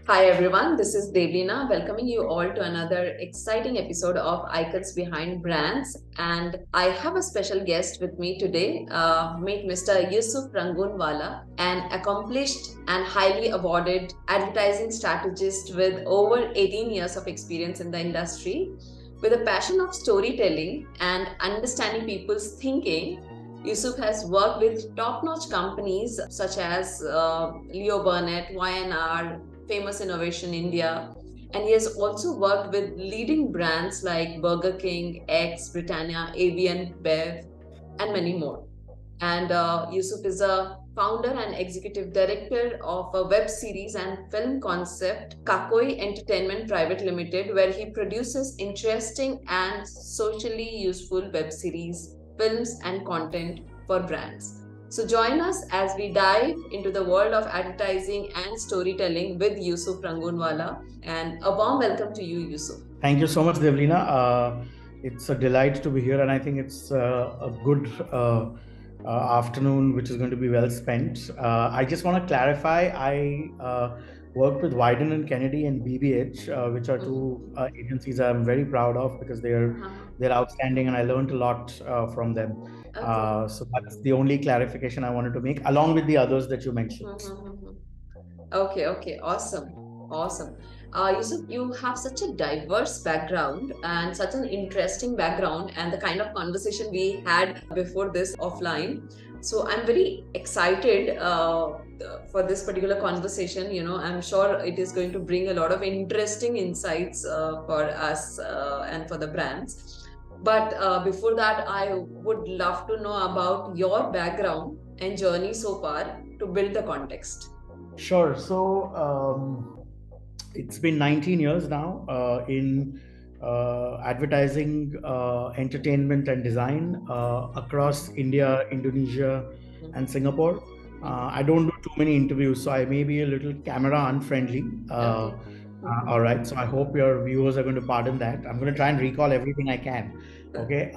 Hi everyone, this is Devlina welcoming you all to another exciting episode of Icons Behind Brands. And I have a special guest with me today. Meet Mr. Yousuf Rangoonwala, an accomplished and highly awarded advertising strategist with over 18 years of experience in the industry. With a passion of storytelling and understanding people's thinking, Yousuf has worked with top-notch companies such as Leo Burnett, Y&R, Famous Innovation India, and he has also worked with leading brands like Burger King, X, Britannia, ABN, Bev, and many more. And Yousuf is a founder and executive director of a web series and film concept, Kakkoii Entertainment Private Limited, where he produces interesting and socially useful web series, films, and content for brands. So join us as we dive into the world of advertising and storytelling with Yousuf Rangoonwala. And a warm welcome to you, Yousuf. Thank you so much, Devlina. It's a delight to be here, and I think it's a good afternoon, which is going to be well spent. I just want to clarify, I worked with Wieden+Kennedy and BBH, which are two agencies I'm very proud of because they're outstanding, and I learned a lot from them. So that's the only clarification I wanted to make, along with the others that you mentioned. Okay, awesome. Yousuf, you have such a diverse background and such an interesting background, and the kind of conversation we had before this offline. So I'm very excited for this particular conversation. I'm sure it is going to bring a lot of interesting insights for us and for the brands. But before that, I would love to know about your background and journey so far to build the context. Sure. So it's been 19 years now in advertising, entertainment, and design across India, Indonesia, and Singapore. I don't do too many interviews, so I may be a little camera unfriendly. All right. So I hope your viewers are going to pardon that. I'm going to try and recall everything I can. Okay.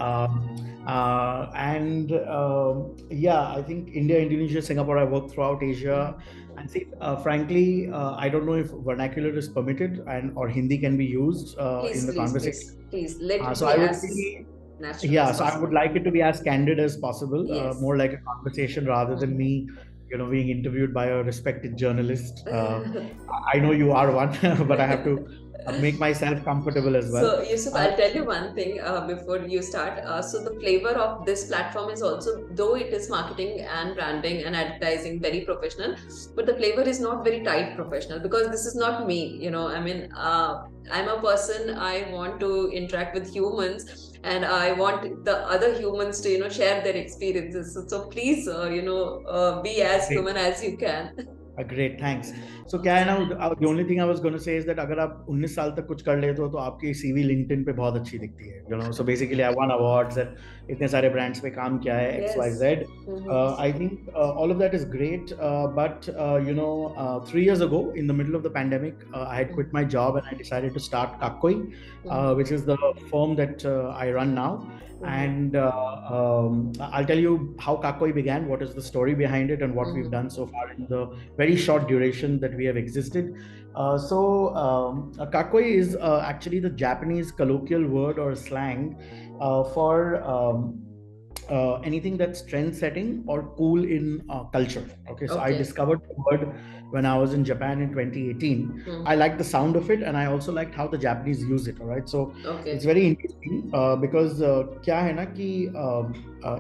Yeah, I think India, Indonesia, Singapore, I worked throughout Asia. And see, frankly, I don't know if vernacular is permitted or Hindi can be used in the conversation. Please, let it so be I would as say, natural yeah, as so I would like it to be as candid as possible, Yes. more like a conversation rather than me, being interviewed by a respected journalist. I know you are one, but I have to make myself comfortable as well. So, Yousuf, I'll tell you one thing before you start. So, the flavor of this platform is also, though it is marketing and branding and advertising, very professional, but the flavor is not very tight professional because this is not me. I mean, I'm a person, I want to interact with humans and I want the other humans to, share their experiences. So please, be as human as you can. Great, thanks. So क्या है ना, the only thing I was going to say is that अगर आप 19 साल तक कुछ कर लेते हो तो आपकी CV LinkedIn पे बहुत अच्छी दिखती है. So basically I won awards and इतने सारे brands पे काम किया है, XYZ. I think all of that is great, but 3 years ago in the middle of the pandemic, I had quit my job and I decided to start Kakkoii, which is the firm that I run now. And I'll tell you how Kakkoii began, what is the story behind it, and what we've done so far in the very short duration that we have existed. Kakkoii is actually the Japanese colloquial word or slang for anything that's trend setting or cool in culture. Okay, so I discovered the word when I was in Japan in 2018. I liked the sound of it, and I also liked how the Japanese use it. All right, so it's very interesting because kya hai na ki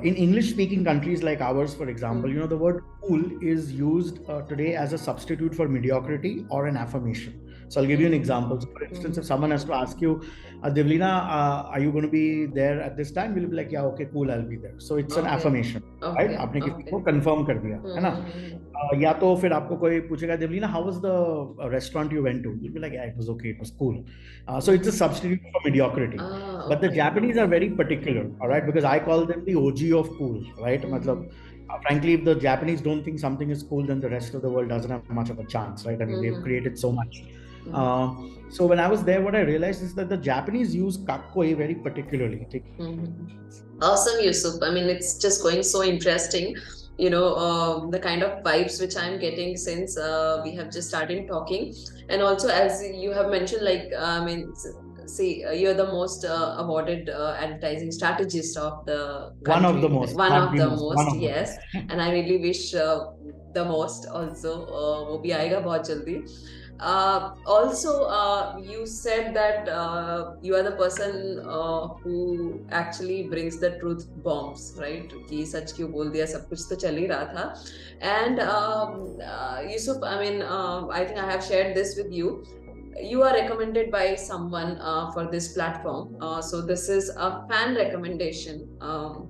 in English speaking countries like ours, for example, the word cool is used today as a substitute for mediocrity or an affirmation. So I'll give you an example. So for instance, if someone has to ask you, Devlina, are you going to be there at this time? You'll be like, yeah, okay, cool, I'll be there. So it's an affirmation, right? आपने किसी को confirm कर दिया, है ना? या तो फिर आपको कोई पूछेगा, Devlina, how was the restaurant you went to? You'll be like, yeah, it was okay, it was cool. So it's a substitute for mediocrity. But the Japanese are very particular, all right? Because I call them the OG of cool, right? मतलब, frankly, if the Japanese don't think something is cool, then the rest of the world doesn't have much of a chance, right? I mean, they've created so much. So when I was there, what I realized is that the Japanese use Kakkoii very particularly. Awesome, Yousuf. I mean, it's just going so interesting. the kind of vibes which I'm getting since we have just started talking. And also, as you have mentioned, like, I mean, see, you're the most awarded advertising strategist of the One of the country, most, one not of the the most, one most, of the yes. most. And I really wish the most also वो भी आएगा बहुत जल्दी. Also, you said that you are the person who actually brings the truth bombs, right? कि सच क्यों बोल दिया, सब कुछ तो चल ही रहा था. And Yusuf, I mean, I think I have shared this with you. You are recommended by someone for this platform. So this is a fan recommendation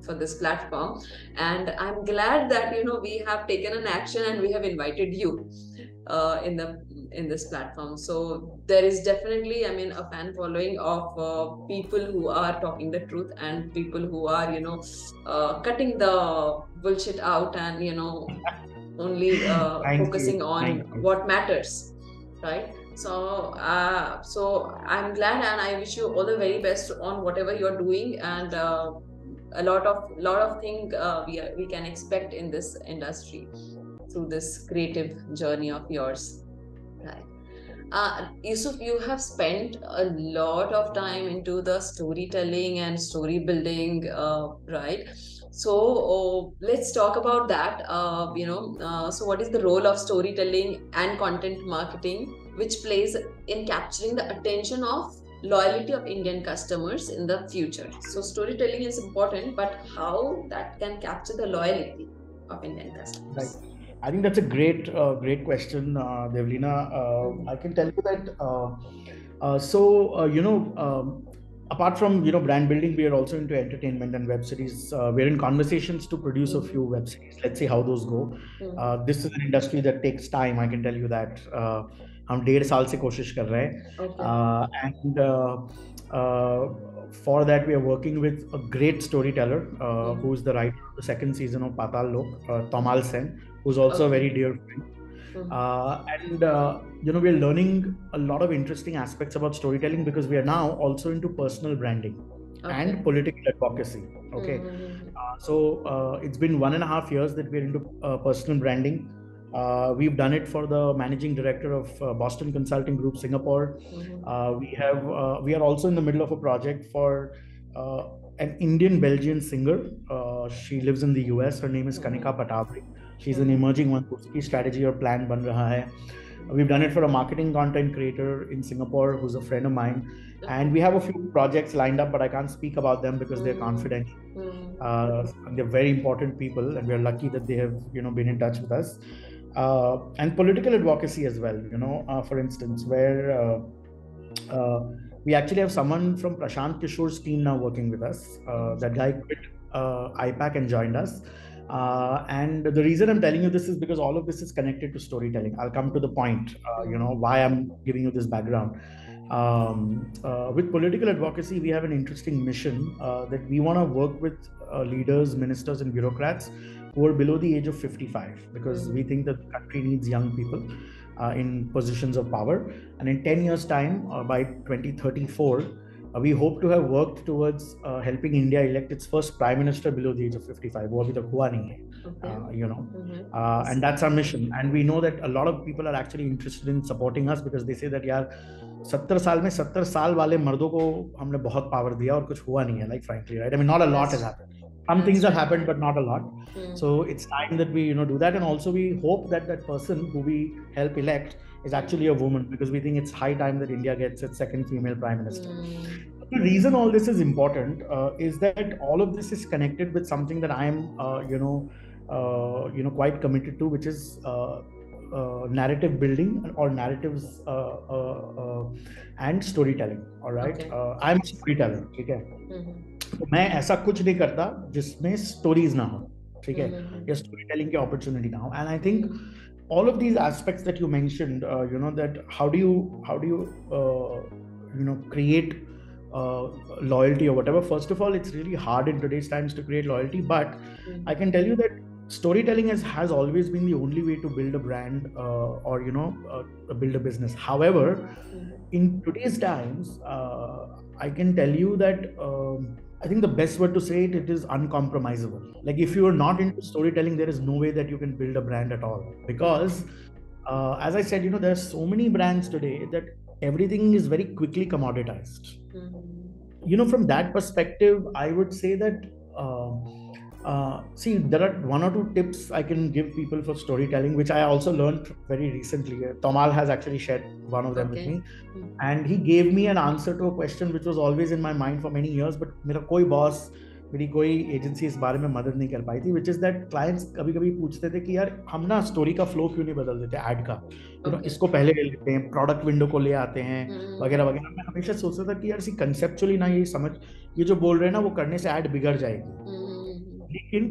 for this platform, and I'm glad that we have taken an action and we have invited you in this platform. So there is definitely, I mean, a fan following of people who are talking the truth and people who are cutting the bullshit out and only Thank focusing you. on Thank you. what matters, right? So I'm glad, and I wish you all the very best on whatever you're doing, and a lot of things we can expect in this industry through this creative journey of yours, right? Yusuf, you have spent a lot of time into the storytelling and story building, right? So let's talk about that. So what is the role of storytelling and content marketing, which plays in capturing the attention of loyalty of Indian customers in the future? So storytelling is important, but how that can capture the loyalty of Indian Right. customers? I think that's a great question, Devlina. I can tell you that. Apart from brand building, we are also into entertainment and web series. We're in conversations to produce a few web series. Let's see how those go. This is an industry that takes time. I can tell you that. हम 1.5 साल से कोशिश कर रहे हैं. Okay. And for that, we are working with a great storyteller who's the writer of the second season of Patal Lok, Tomal Sen, who's also a very dear friend. And we're learning a lot of interesting aspects about storytelling because we are now also into personal branding and political advocacy. Okay. So it's been 1.5 years that we're into personal branding. We've done it for the managing director of Boston Consulting Group, Singapore. We are also in the middle of a project for an Indian Belgian singer. She lives in the US. Her name is Kanika Patapri. She's an emerging one. Uski strategy or plan ban raha hai. We've done it for a marketing content creator in Singapore who's a friend of mine. And we have a few projects lined up, but I can't speak about them because they're confidential. They're very important people, and we're lucky that they have been in touch with us. And political advocacy as well. For instance, where we actually have someone from Prashant Kishore's team now working with us. That guy quit IPAC and joined us. And the reason I'm telling you this is because all of this is connected to storytelling. I'll come to the point, why I'm giving you this background. With political advocacy, we have an interesting mission that we want to work with leaders, ministers, and bureaucrats who are below the age of 55, because we think that the country needs young people in positions of power. And in 10 years' time, by 2034, we hope to have worked towards helping India elect its first prime minister below the age of 55. वो अभी तक हुआ नहीं है, and that's our mission. And we know that a lot of people are actually interested in supporting us because they say that यार 70 साल में 70 साल वाले मर्दों को हमने बहुत पावर दिया और कुछ हुआ नहीं है. Like frankly, right? I mean, not a lot has happened. Some things have happened, but not a lot. So it's time that we do that. And also we hope that that person who we help elect is actually a woman, because we think it's high time that India gets its second female prime minister. The reason all this is important is that all of this is connected with something that I am quite committed to, which is narrative building or narratives and storytelling. All right. I'm a storyteller. ठीक है. मैं ऐसा कुछ नहीं करता जिसमें stories ना हो, ठीक है, या storytelling की opportunity ना हो. And I think all of these aspects that you mentioned, that how do you create loyalty or whatever. First of all, it's really hard in today's times to create loyalty, but I can tell you that storytelling has always been the only way to build a brand or build a business. However, in today's times, I can tell you that I think the best word to say it is uncompromisable. Like if you are not into storytelling, there is no way that you can build a brand at all. Because as I said, there are so many brands today that everything is very quickly commoditized. From that perspective, I would say that see, there are one or two tips I can give people for storytelling, which I also learned very recently. Tomal has actually shared one of them with me, and he gave me an answer to a question which was always in my mind for many years, but मेरा कोई boss, मेरी कोई agency इस बारे में मदद नहीं कर पाई थी, which is that clients कभी कभी पूछते थे कि यार हम ना स्टोरी का फ्लो क्यों नहीं बदल देते ऐड का, इसको पहले ले लेते हैं, प्रोडक्ट विंडो को ले आते हैं वगैरह वगैरह. मैं हमेशा सोचता था कि यार कंसेप्चुअली ना ये समझ, ये जो बोल रहे हैं ना वो करने से ऐड बिगड़ जाएगी. लेकिन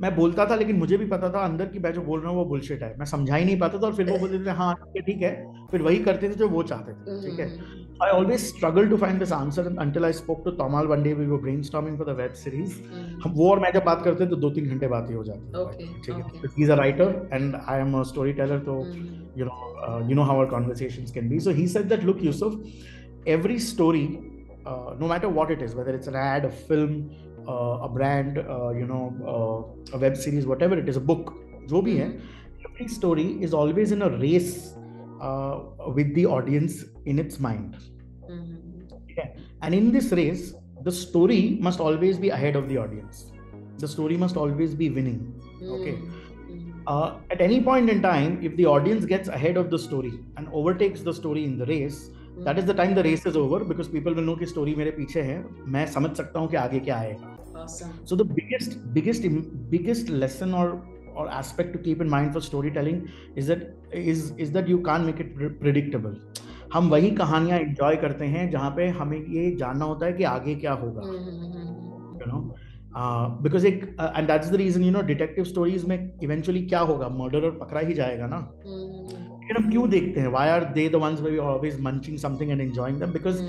मैं बोलता था, लेकिन मुझे भी पता था अंदर की मैं जो बोल रहा हूँ वो बुलशिट है, मैं समझा ही नहीं पाता था, और फिर वो बोलते थे हाँ ठीक है, फिर वही करते थे जो वो चाहते थे. ठीक है. I always struggled to find this answer until I spoke to Tomal one day. We were brainstorming for the web series. वो और मैं जब बात करते तो 2-3 घंटे बात ही हो जाती है. ठीक है. He's a writer and I am a storyteller, so you know how our conversations can be. So he said that, look, Yousuf, every story, no matter what it is, whether it's an ad, a film, a brand, a web series, whatever it is, a book, जो भी है, every story is always in a race with the audience in its mind. Okay. And in this race, the story must always be ahead of the audience. The story must always be winning. Okay. At any point in time, if the audience gets ahead of the story and overtakes the story in the race, that is the time the race is over, because people will know कि story मेरे पीछे है, मैं समझ सकता हूँ कि आगे क्या आएगा. Awesome. So the biggest lesson or aspect to keep in mind for storytelling is that you can't make it predictable. हम वही कहानियां enjoy करते हैं जहाँ पे हमें ये जानना होता है कि आगे क्या होगा. Because and that's the reason detective stories में eventually क्या होगा, murderer पकड़ा ही जाएगा ना. लेकिन हम क्यों देखते हैं? Why are they the ones where we are always munching something and enjoying them? Because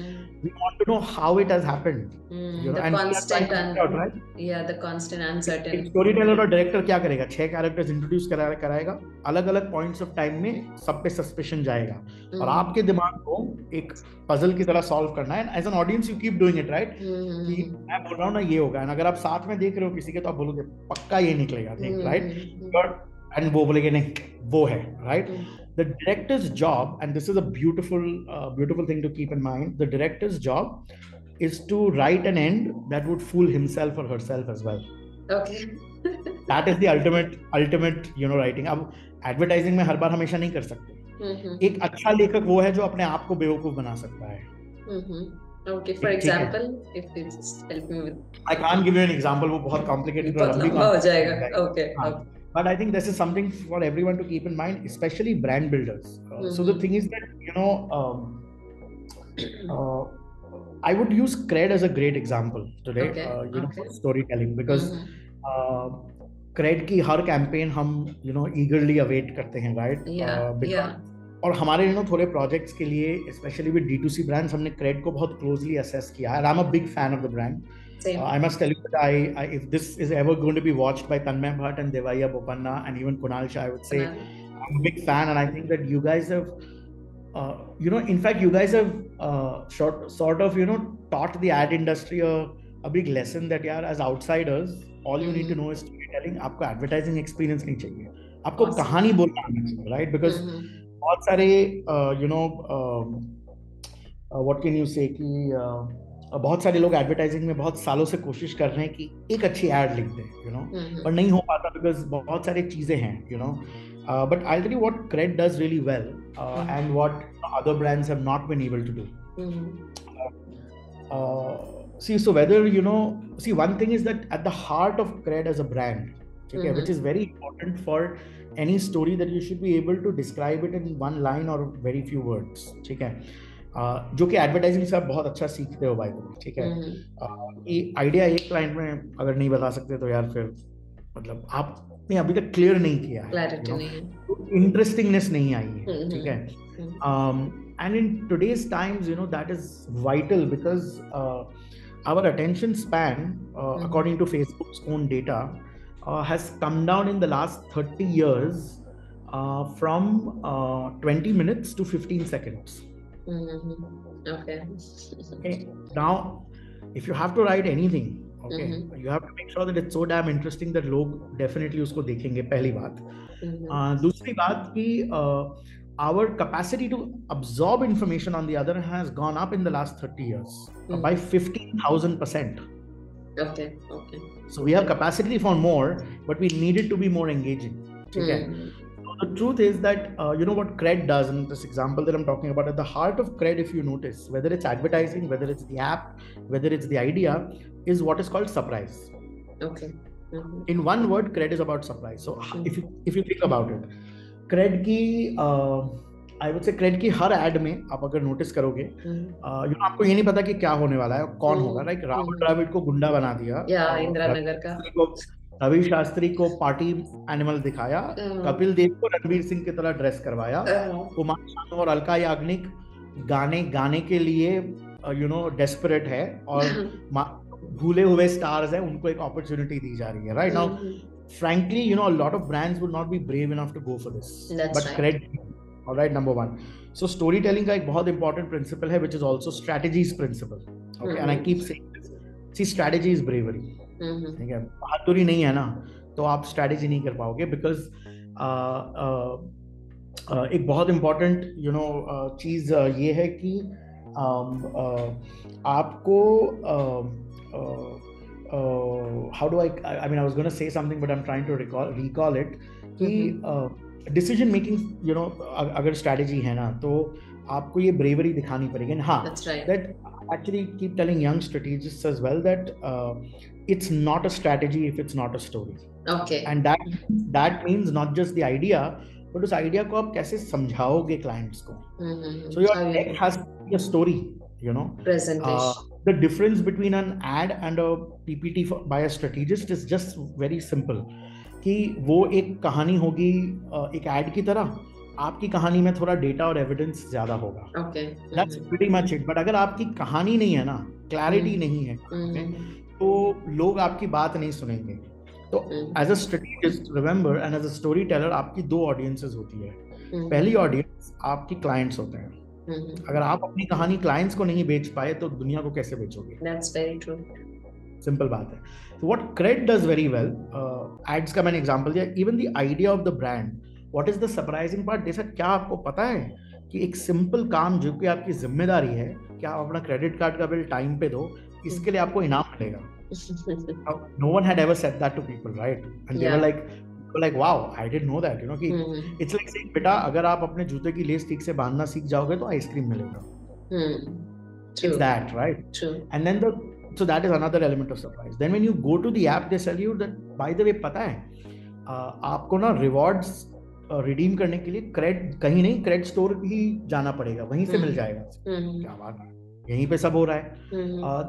we want to know how it has happened. The constant right? Yeah, the constant uncertainty. Storyteller और director क्या करेगा? 6 characters introduce कराएगा, अलग-अलग points of time में सब पे suspicion जाएगा, और आपके दिमाग को एक puzzle की तरह solve करना है. And as an audience you keep doing it, right? कि मैं बोल रहा हूँ ना ये होगा, and अगर आप साथ में देख रहे हो किसी के तो आप बोलोगे पक्का ये निकलेगा, right? And वो बोलेगे नहीं वो है, right? The director's job, and this is a beautiful thing to keep in mind, the director's job is to write an end that would fool himself or herself as well. Okay. That is the ultimate writing. अब advertising में हर बार हमेशा नहीं कर सकते. एक अच्छा लेखक वो है जो अपने आप को बेवकूफ बना सकता है. Okay, for example, if you just help me with. I can't give you an example, वो बहुत complicated और लंबा हो जाएगा. Okay. But I think this is something for everyone to keep in mind, especially brand builders. So the thing is that, I would use Cred as a great example today, for storytelling, because Cred की हर campaign हम, eagerly await करते हैं, right? Yeah. और हमारे थोड़े projects के लिए, especially with D2C brands, हमने Cred को बहुत closely assess किया, and I'm a big fan of the brand. I must tell you that I if this is ever going to be watched by Tanmay Bhatt and Devaya Bopanna and even Kunal Shah, I would say I'm a big fan, and I think that you guys have, in fact, you guys have sort of taught the ad industry a big lesson that as outsiders, all you need to know is storytelling. आपको advertising experience नहीं चाहिए, आपको कहानी बोलना आना चाहिए, right? Because बहुत सारे what can you say कि बहुत सारे लोग एडवर्टाइजिंग में बहुत सालों से कोशिश कर रहे हैं कि एक अच्छी एड लिख दें, पर नहीं हो पाता बिकॉज बहुत सारी चीजें हैं, but I tell you what CRED does really well and what other brands have not been able to do. See, so whether see, one thing is that at the heart of Cred as a brand, okay, which is very important for any story, that you should be able to describe it in one line or very few words. ठीक है, जो कि advertising से आप बहुत अच्छा सीखते हो भाई. ठीक है, ये आइडिया एक क्लाइंट में अगर नहीं बता सकते तो यार फिर मतलब आपने अभी तक क्लियर नहीं किया है, इंटरेस्टिंगनेस नहीं आई है. ठीक है, and in today's times that is vital, because our attention span, according to Facebook's own data, has come down in the last 30 years from 20 minutes to 15 seconds. Okay. Now if you have to write anything, okay, you have to make sure that it's so damn interesting that लोग definitely उसको देखेंगे, पहली बात. दूसरी बात कि our capacity to absorb information on the other has gone up in the last 30 years by 15,000%. Okay. So we have capacity for more, but we need it to be more engaging. Okay. So the truth is that you know what cred does, and this example that I'm talking about, at the heart of cred, if you notice, whether it's advertising, whether it's the app, whether it's the idea, is what is called surprise. Okay. In one word, cred is about surprise. So if you think about it, cred की I would say cred की हर ad में आप अगर notice करोगे, you know, आपको ये नहीं पता कि क्या होने वाला है, कौन होगा. Like राहुल द्रविड़ को गुंडा बना दिया, इंदिरा नगर का, रवि शास्त्री को पार्टी एनिमल दिखाया, कपिल देव को रणवीर सिंह की तरह ड्रेस करवाया, कुमार शानू और अलका याग्निक गाने के लिए यू नो डेस्परेट है, और भूले हुए स्टार्स हैं, उनको एक अपॉर्चुनिटी दी जा रही है. Right now frankly, you know, a lot of brands would not be brave enough to go for this. But cred, all right, number one. So storytelling का एक बहुत important principle है, which is also strategy's principle. Okay, and I keep saying this. See, strategy is bravery. ठीक है, बहादुरी नहीं है ना, तो आप strategy नहीं कर पाओगे, because एक बहुत important, you know, चीज ये है कि आपको how do I mean, I was going to say something, but I'm trying to recall it. कि decision making, you know, अगर strategy है ना, तो आपको ये bravery दिखानी पड़ेगी. And हाँ, that actually keep telling young strategists as well that it's not a strategy if it's not a story. Okay. And that means not just the idea, but उस idea को आप कैसे समझाओगे clients को. So your tech has to be a story, you know. Presentation. The difference between an ad and a PPT by a strategist is just very simple. कि वो एक कहानी होगी एक ad की तरह, आपकी कहानी में थोड़ा डेटा और एविडेंस ज्यादा होगा. Okay. That's pretty much it. But अगर आपकी कहानी नहीं है ना, क्लैरिटी नहीं है, तो लोग आपकी बात नहीं सुनेंगे. तो as a strategist remember, and as a story teller, आपकी दो ऑडियंसेस होती है. पहली ऑडियंस आपकी क्लाइंट्स होते हैं. अगर आप अपनी कहानी क्लाइंट्स को नहीं बेच पाए तो दुनिया को कैसे बेचोगे? That's very true. सिंपल बात है. So what cred does very well, ads का मैंने एग्जांपल दिया, even the idea of the brand, what is the surprising part? जैसा क्या आपको पता है कि एक सिंपल काम जो कि आपकी जिम्मेदारी है कि आप अपना क्रेडिट कार्ड का बिल टाइम पे दो, इसके लिए आपको इनाम मिलेगा. No one had ever said that to people, right? And they were like wow, I didn't know that, you know, कि it's like saying, बेटा अगर आप अपने जूते की लेस ठीक से बांधना सीख जाओगे तो आइसक्रीम मिलेगा. It's that, right? True. And then so that is another element of surprise. Then when you go to the app, they tell you that, by the way, पता है आपको ना rewards redeem करने के लिए cred कहीं नहीं, cred store ही जाना पड़ेगा, वहीं से मिल जाएगा. क्या बात है, यहीं पे सब हो रहा है.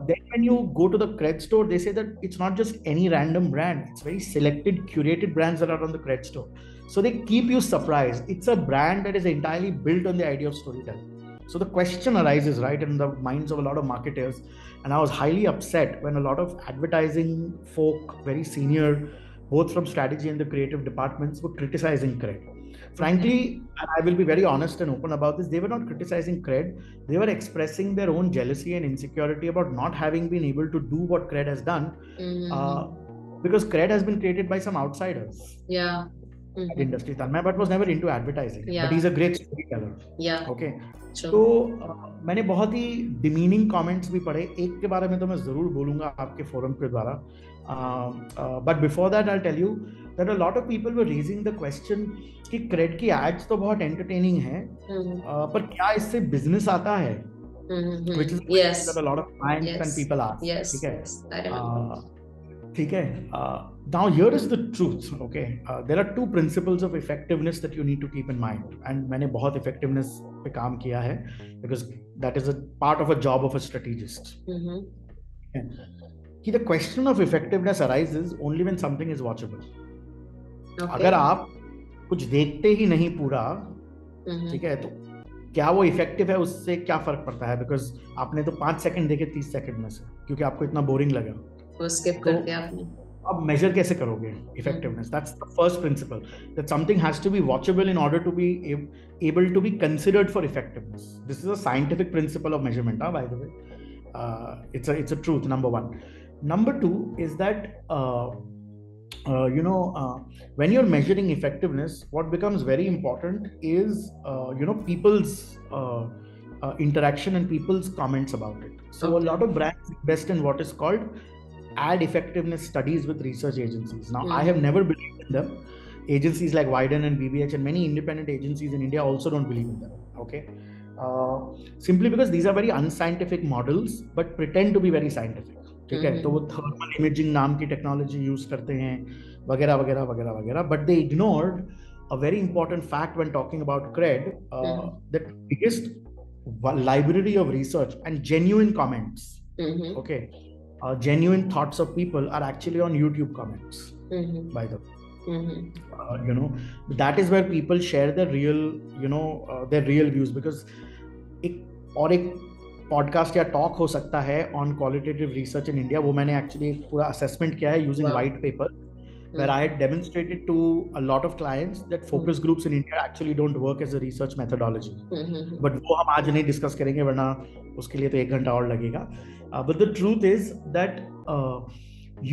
Then when you go to the cred store, they say that it's not just any random brand, it's very selected, curated brands that are on the cred store. So they keep you surprised. It's a brand that is entirely built on the idea of storytelling. So the question arises, right, in the minds of a lot of marketers, and I was highly upset when a lot of advertising folk, very senior, both from strategy and the creative departments, were criticizing cred. Frankly, and I will be very honest and open about this, they were not criticizing cred, they were expressing their own jealousy and insecurity about not having been able to do what cred has done, because cred has been created by some outsiders. Yeah. At industry. Tanmay Bhatt was never into advertising, but he's a great storyteller. Yeah. Okay. तो मैंने बहुत ही demeaning comments भी पढ़े, एक के बारे में तो मैं जरूर बोलूँगा आपके फोरम के द्वारा. But before that, I'll tell you that a lot of people were raising the question कि cred की ads तो बहुत entertaining है, पर क्या इससे business आता है? Which is that a lot of clients and people ask. Yes. I remember. ठीक है. Now here is the truth. Okay, there are two principles of effectiveness that you need to keep in mind, and मैंने बहुत effectiveness पे काम किया है, because that is a part of a job of a strategist. कि the question of effectiveness arises only when something is watchable. अगर आप कुछ देखते ही नहीं पूरा, ठीक है, तो क्या वो इफेक्टिव है, उससे क्या फर्क पड़ता है? बिकॉज आपने तो 5 सेकंड देखे 30 सेकंड में से, क्योंकि आपको इतना बोरिंग लगा, वो स्किप कर दिया आपने. अब मेजर कैसे करोगे effectiveness? That's the first principle, that something has to be watchable in order to be able to be considered for effectiveness. This is a scientific principle of measurement, by the way. It's a truth, number one. Number two is that when you're measuring effectiveness, what becomes very important is people's interaction and people's comments about it. So a lot of brands invest in what is called ad effectiveness studies with research agencies. Now, I have never believed in them. Agencies like Wieden and BBH and many independent agencies in India also don't believe in them. Okay, simply because these are very unscientific models, but pretend to be very scientific. ठीक है, तो वो thermal imaging नाम की technology use करते हैं वगैरह वगैरह वगैरह वगैरह, but they ignored a very important fact when talking about cred, that biggest library of research and genuine comments, okay, genuine thoughts of people are actually on YouTube comments, by the way. That is where people share their real, their real views, because एक podcast या talk हो सकता है on qualitative research in India, वो मैंने actually एक पूरा assessment किया है using white paper, where I had demonstrated to a lot of clients that focus groups in India actually don't work as a research methodology. But वो हम आज नहीं डिस्कस करेंगे, वरना उसके लिए तो 1 घंटा और लगेगा. But the truth is that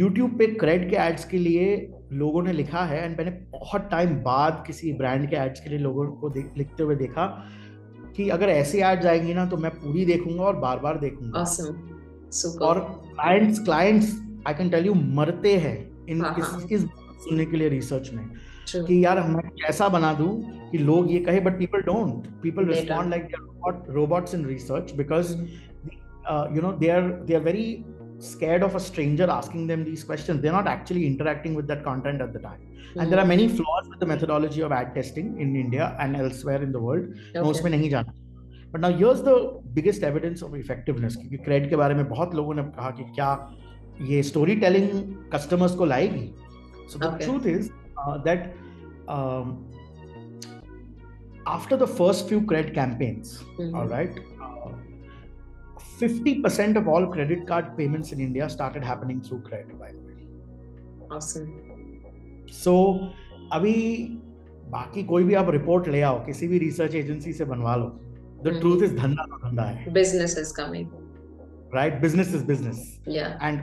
YouTube पे क्रेड के एड्स के लिए लोगों ने लिखा है, एंड मैंने बहुत टाइम बाद किसी ब्रांड के एड्स के लिए लोगों को लिखते हुए देखा कि अगर ऐसी एड्स आएंगी ना तो मैं पूरी देखूंगा और बार बार देखूंगा. और clients I can tell you मरते हैं इस सुनने के लिए रिसर्च में कि यार मैं कैसा बना दूं कि लोग ये कहे, but people respond like robots in research, because they are very scared of a stranger asking them these questions. They're not actually interacting with that content at the time. And there are many flaws with the methodology of ad testing in India and elsewhere in the world. मैं उसमें नहीं जाना. But now here's the biggest evidence of effectiveness, क्योंकि crate के बारे में बहुत लोगों ने कहा कि क्या ये स्टोरी टेलिंग कस्टमर्स को लाएगी. So the truth is that after the first few credit campaigns, all right, 50% of all credit card payments in India started happening through credit, by the way. Awesome. So अभी बाकी कोई भी आप report ले आओ, किसी भी रिसर्च एजेंसी से बनवा लो, the truth is धंधा तो धंधा है. Business is coming. Right? Business is business. Yeah. And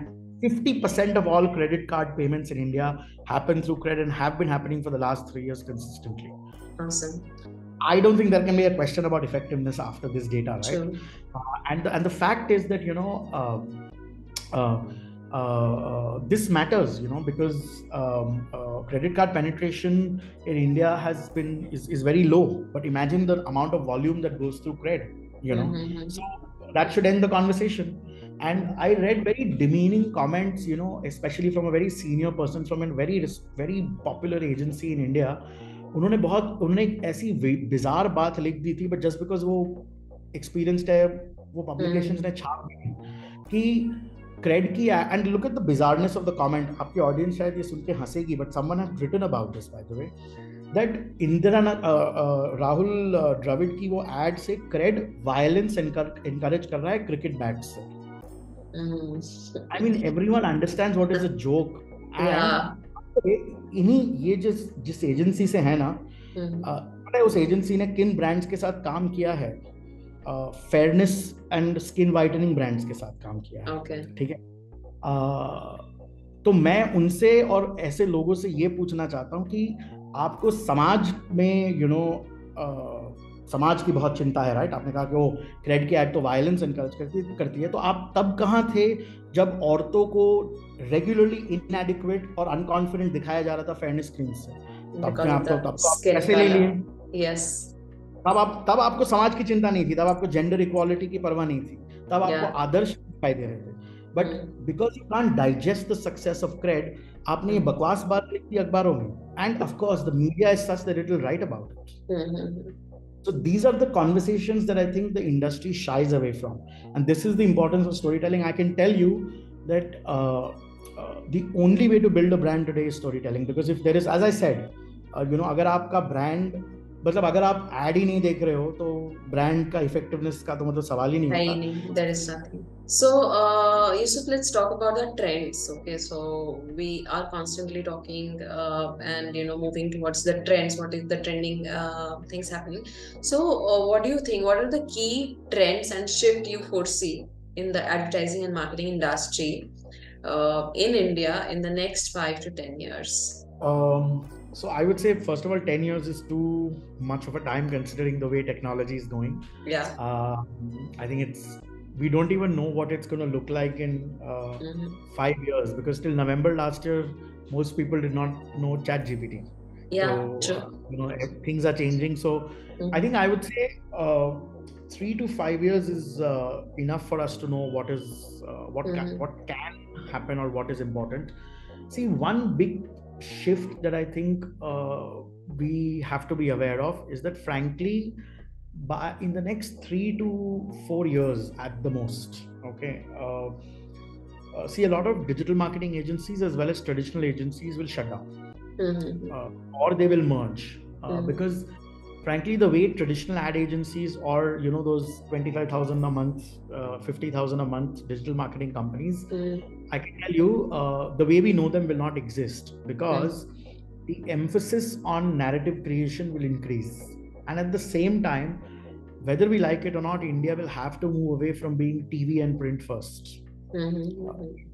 50% of all credit card payments in India happen through credit and have been happening for the last 3 years consistently. Awesome. I don't think there can be a question about effectiveness after this data, right? True. And the fact is that this matters, because credit card penetration in India is very low. But imagine the amount of volume that goes through credit, So that should end the conversation. And I read very demeaning comments, especially from a very senior person from a very very popular agency in India. उन्होंने एक ऐसी bizarre बात लिख दी थी, but just because वो experienced है, वो पब्लिकेशंस ने छाप दी कि क्रेड की. And look at the bizarreness of the comment. आपकी ऑडियंस शायद ये सुन के हंसेगी, but someone has written about this, by the way, that Indira Rahul Dravid की वो एड से क्रेड वायलेंस एनकरेज कर रहा है क्रिकेट बैट से. I mean everyone understands what is a joke. इन्हीं ये जिस एजेंसी से है ना, पता है उस एजेंसी ने किन ब्रांड्स के साथ काम किया है? Fairness and skin whitening brands के साथ काम किया है. ठीक है. तो मैं उनसे और ऐसे लोगों से ये पूछना चाहता हूँ कि आपको समाज में समाज की बहुत चिंता है, राइट? आपने कहा कि वो क्रेड की एड तो वायलेंस एनकरेज करती है, तो आप तब कहाँ थे जब औरतों को रेगुलरली इनएडिक्वेट और अनकॉन्फिडेंट दिखाया जा रहा था फेयरनेस स्क्रीन से? तब आप कैसे ले लिए? यस. तब आपको समाज की चिंता नहीं थी, तब आपको जेंडर इक्वालिटी की परवाह नहीं थी, तब आपको आदर्श दिखाई दे रहे थे. But because you can't digest the success of CRED, आपने ये बकवास बात लिखी अखबारों में, and of course the media is such that it will write about it. So these are the conversations that I think the industry shies away from, and this is the importance of storytelling. I can tell you that the only way to build a brand today is storytelling, because if there is, as I said, अगर आपका brand, मतलब अगर आप ad ही नहीं देख रहे हो तो brand का effectiveness का तो मतलब सवाल ही नहीं होता. There is nothing. So Yousuf, let's talk about the trends. Okay, so we are constantly talking and moving towards the trends. What is the trending things happening? So what do you think? What are the key trends and shift you foresee in the advertising and marketing industry in India in the next 5 to 10 years? So I would say, first of all, 10 years is too much of a time considering the way technology is going. Yeah. I think we don't even know what it's going to look like in 5 years, because till November last year, most people did not know ChatGPT. Yeah, So, true. things are changing. So I think I would say 3 to 5 years is enough for us to know what can happen or what is important. See, one big shift that I think we have to be aware of is that, frankly, in the next 3 to 4 years at the most, okay, see, a lot of digital marketing agencies as well as traditional agencies will shut down, or they will merge, because frankly, the way traditional ad agencies, or those 25,000 a month, 50,000 a month digital marketing companies, I can tell you, the way we know them will not exist, because the emphasis on narrative creation will increase. And at the same time, whether we like it or not, India will have to move away from being TV and print first.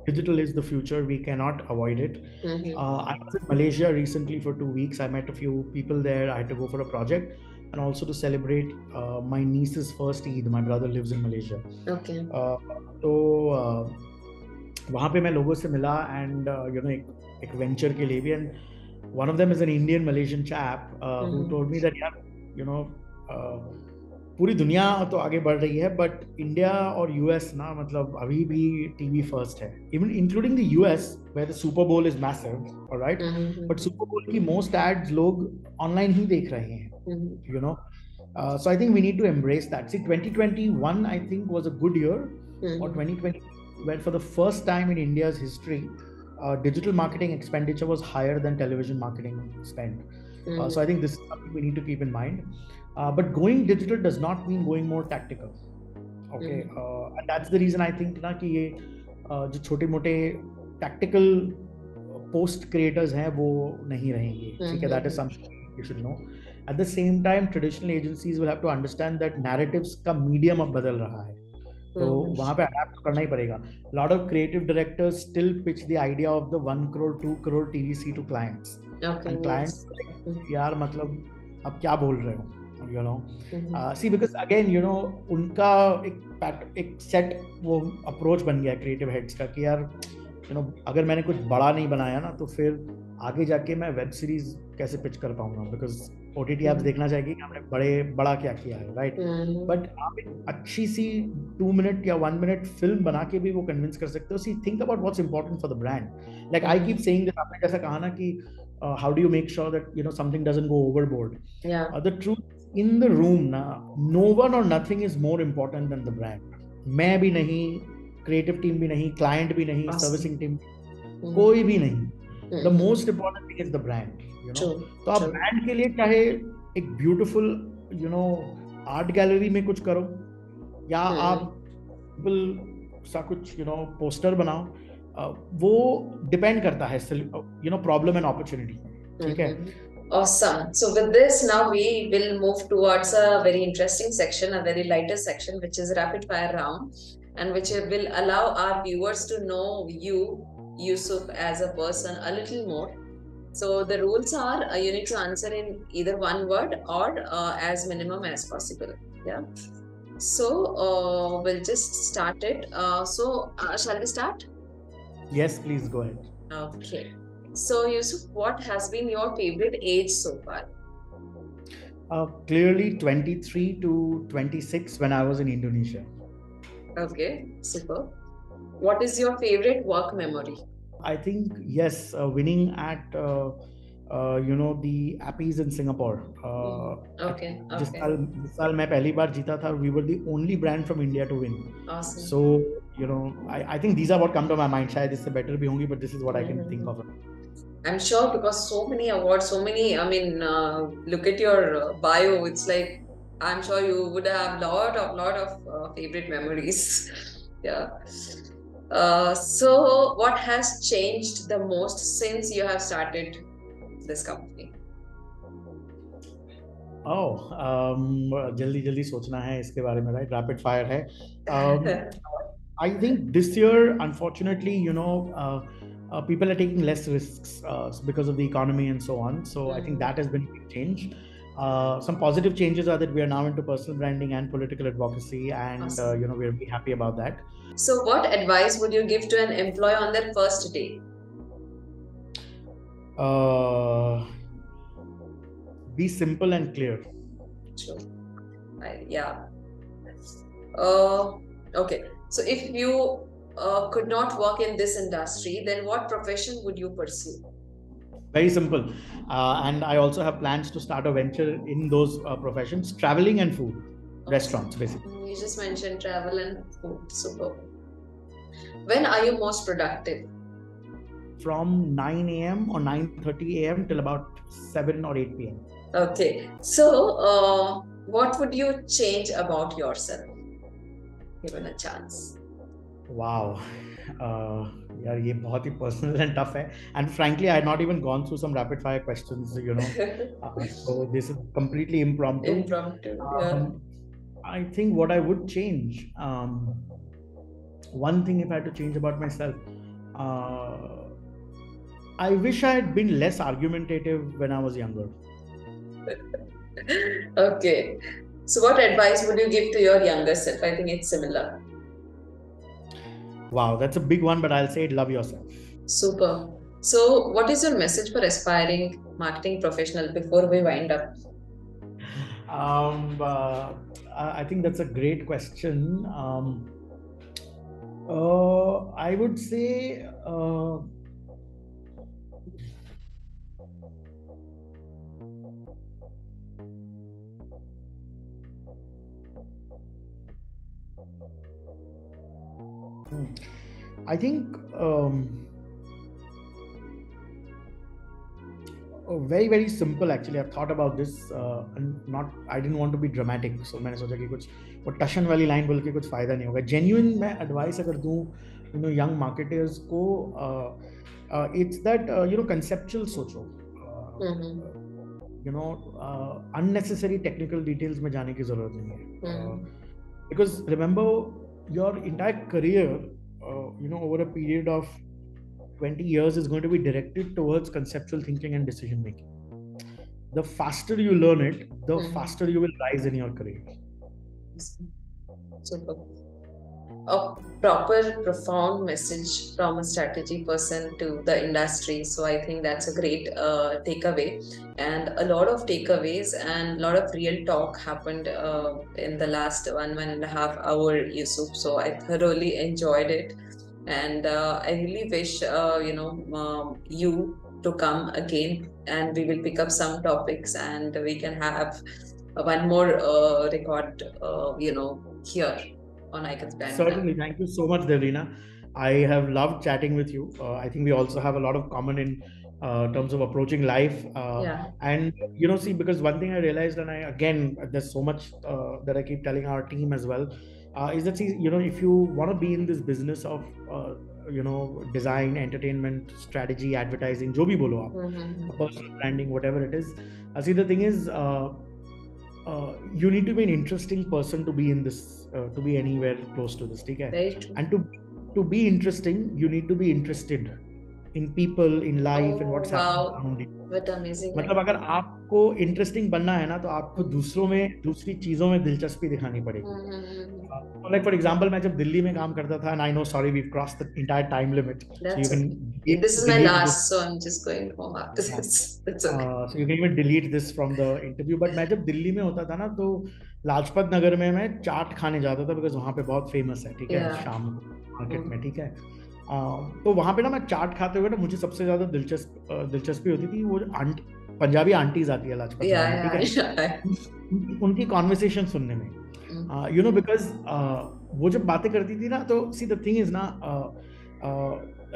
Digital is the future. We cannot avoid it. I was in Malaysia recently for 2 weeks. I met a few people there. I had to go for a project and also to celebrate my niece's first Eid. My brother lives in Malaysia. Okay. तो वहाँ पे मैं लोगों से मिला, and एक venture के लिए भी, and one of them is an Indian Malaysian chap who told me that, पूरी दुनिया तो आगे बढ़ रही है, बट इंडिया और यूएस ना, मतलब अभी भी टीवी फर्स्ट है, even including the US where the super bowl is massive, alright, but super bowl की मोस्ट एड्स लोग ऑनलाइन ही देख रहे हैं, so I think we need to embrace that. See, 2021 I think was a good year, or 2020, where for the first time in India's history, digital marketing expenditure was higher than television marketing spend. So I think this is something we need to keep in mind. But going digital does not mean going more tactical. Okay, and that's the reason I think ना कि ये जो छोटे मोटे tactical post creators हैं वो नहीं रहेंगे, ठीक है? That is something you should know. At the same time, traditional agencies will have to understand that narratives का medium अब बदल रहा है, तो वहाँ पे adapt करना ही पड़ेगा. Lot of creative directors still pitch the idea of the 1 crore 2 crore TVC to clients. Okay, and clients यार मतलब अब क्या बोल रहे हो, see, because again, उनका एक सेट वो अप्रोच बन गया क्रिएटिव हेड्स का कि यार, अगर मैंने कुछ बड़ा नहीं बनाया ना, तो फिर आगे जाके मैं वेब सीरीज कैसे पिच कर पाऊंगा, बिकॉज ओटीटी ऐप्स देखना चाहेगी कि हमने बड़ा क्या किया है, राइट? बट आप एक अच्छी सी 2 मिनट या 1 मिनट फिल्म बना के भी वो कन्विंस कर सकते हो. See, think about what's important for the brand. Like I keep saying that, आपने जैसा कहा ना कि how do you make sure that something doesn't go overboard. The truth in the room ना, no one or nothing is more important than the brand. मैं भी नहीं, creative team भी नहीं, client भी नहीं, servicing team कोई भी नहीं. The most important thing is the brand. तो आप brand के लिए चाहे एक beautiful art gallery में कुछ करो, या आप सा कुछ poster बनाओ, वो depend करता है problem and opportunity. ठीक है? Awesome. So with this, now we will move towards a very interesting section, a very lighter section, which is rapid fire round, and which will allow our viewers to know you, Yousuf, as a person a little more. So the rules are you need to answer in either one word or as minimum as possible. Yeah. So we'll just start it. Shall we start? Yes, please go ahead. Okay. So, Yousuf, what has been your favorite age so far? Clearly 23 to 26 when I was in Indonesia. Okay, super. What is your favorite work memory? I think, yes, winning at the Appies in Singapore. Okay. जिस साल मैं पहली बार जीता था, we were the only brand from India to win. Awesome. So I think these are what come to my mind. शायद इससे better भी होंगी, but this is what I can think of. I'm sure, because so many awards, so many, I mean, look at your bio. It's like, I'm sure you would have lot of favorite memories. Yeah. So what has changed the most since you have started this company? जल्दी सोचना है इसके बारे में, right? Rapid fire है. I think this year, unfortunately, people are taking less risks because of the economy and so on. So I think that has been a big change. Some positive changes are that we are now into personal branding and political advocacy, and Awesome. we're very happy about that. So, what advice would you give to an employee on their first day? Be simple and clear. True. Yeah. Okay. So, if you could not work in this industry, then what profession would you pursue? Very simple. And I also have plans to start a venture in those professions, traveling and food, restaurants, basically. You just mentioned travel and food. Super. When are you most productive? From 9 a.m. or 9:30 a.m. till about 7 or 8 p.m. Okay. So, what would you change about yourself, given a chance? Wow. Yeah, ये बहुत ही personal and tough है. And frankly, I had not even gone through some rapid fire questions, so this is completely impromptu. Impromptu, yeah. I think what I would change, one thing if I had to change about myself, I wish I had been less argumentative when I was younger. Okay. So what advice would you give to your younger self? I think it's similar. Wow, that's a big one, but I'll say it, love yourself. Super. So what is your message for aspiring marketing professional before we wind up? I think that's a great question. I would say I think very very simple actually. I've thought about this and I didn't want to be dramatic, so मैंने सोचा कि कुछ वो टशन वाली line बोल के कुछ फायदा नहीं होगा. Genuine मैं advice अगर दूँ young marketers को it's that conceptual सोचो. Unnecessary technical details में जाने की जरूरत नहीं है. Because remember your entire career over a period of 20 years is going to be directed towards conceptual thinking and decision making. The faster you learn it, the faster you will rise in your career. Super. A proper, profound message from a strategy person to the industry. So I think that's a great takeaway, and a lot of takeaways and a lot of real talk happened in the last 1.5 hour, Yousuf. So I thoroughly enjoyed it, and I really wish you to come again, and we will pick up some topics, and we can have one more record, here on Icons Brand. Certainly. Thank you so much, Devrina. I have loved chatting with you. I think we also have a lot of common in terms of approaching life. And, see, because one thing I realized, and there's so much that I keep telling our team as well, is that, see, if you want to be in this business of, design, entertainment, strategy, advertising, jo bhi bolo aap, personal branding, whatever it is. See, the thing is, you need to be an interesting person to be in this, to be anywhere close to this. Okay? And to be interesting, you need to be interested in people, in life, and what's happening around you. What amazing. मतलब अगर आपको interesting बनना है ना, तो आपको दूसरी चीजों में दिलचस्पी दिखानी पड़ेगी. Like for example, मैं जब दिल्ली में काम करता था, and I know, sorry, we've crossed the entire time limit. So you can this is my last, so I'm just going home after this. It's okay. So you can even delete this from the interview. But मैं जब दिल्ली में होता था ना, तो लाजपत नगर में मैं चाट खाने जाता था, because वहाँ पे बहुत फेमस है. ठीक है, शाम मार्केट में. ठीक है, तो वहाँ पे ना मैं चाट खाते हुए ना, मुझे सबसे ज्यादा दिलचस्पी होती थी वो पंजाबी आंटीज आती है लाजपत नगर में. ठीक है, उनकी कॉन्वर्सेशन सुनने में, बिकॉज वो जब बातें करती थी ना, तो सी द थिंग इज ना,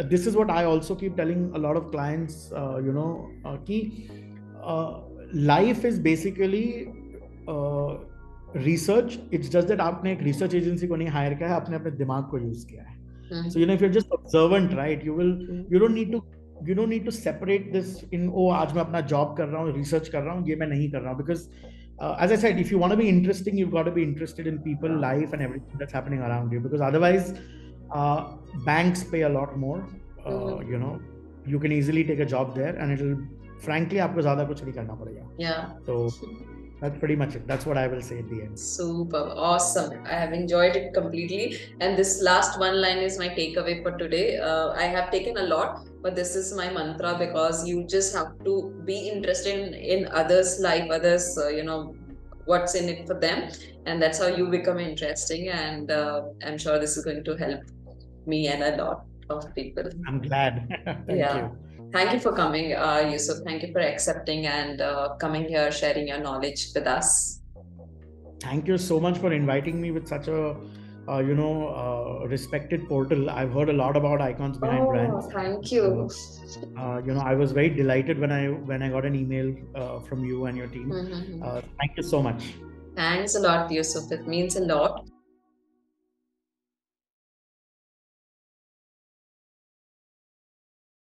this is what I also keep telling a lot of clients, कि life is basically research. It's just that आपने एक research agency को नहीं hire किया है, आपने अपने दिमाग को use किया है. So if you're just observant, right, you don't need to separate this in, आज मैं अपना job कर रहा हूँ, research कर रहा हूँ, ये मैं नहीं कर रहा हूँ. Because as I said, if you want to be interesting, you've got to be interested in people, life, and everything that's happening around you. Because otherwise, Banks pay a lot more. You know, you can easily take a job there, and it'll frankly आपको ज़्यादा कुछ नहीं करना पड़ेगा. Yeah. So that's pretty much it. That's what I will say at the end. Super. Awesome. I have enjoyed it completely. And this last one line is my takeaway for today. I have taken a lot, but this is my mantra, because you just have to be interested in others' life, others, what's in it for them. And that's how you become interesting. And I'm sure this is going to help me and a lot of people. I'm glad. Thank you. Thank you for coming, Yousuf. Thank you for accepting and coming here, sharing your knowledge with us. Thank you so much for inviting me with such a respected portal. I've heard a lot about icons behind brands. Thank you. I was very delighted when I got an email from you and your team. Thank you so much. Thanks a lot, Yousuf. It means a lot.